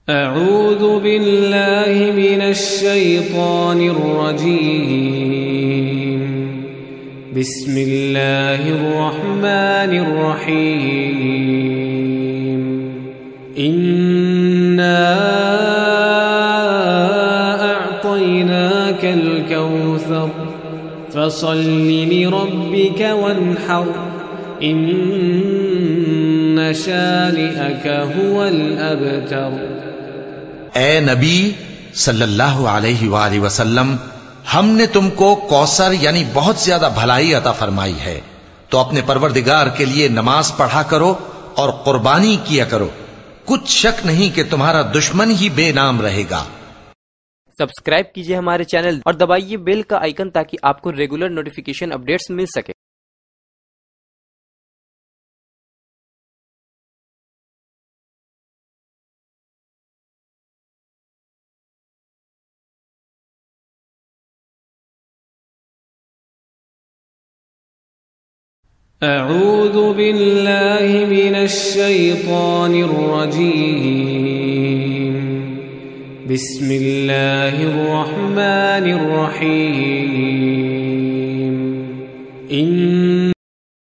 अऊज़ु बिल्लाहि मिनश्शैतानिर रजीम। बिस्मिल्लाहिर रहमानिर रहीम। इन्ना अअतैनाकल कौसर फसल्लि लिरब्बिक वन्हर इन्न शानिअक हुवल अबतर। ए नबी सल्लल्लाहु अलैहि वसल्लम, हमने तुमको कौसर यानी बहुत ज्यादा भलाई अता फरमाई है, तो अपने परवरदिगार के लिए नमाज पढ़ा करो और कुर्बानी किया करो। कुछ शक नहीं कि तुम्हारा दुश्मन ही बेनाम रहेगा। सब्सक्राइब कीजिए हमारे चैनल और दबाइए बेल का आइकन ताकि आपको रेगुलर नोटिफिकेशन अपडेट्स मिल सके। अऊज़ु बिल्लाहि मिनश्शैतानिर रजीम। बिस्मिल्लाहिर रहमानिर रहीम।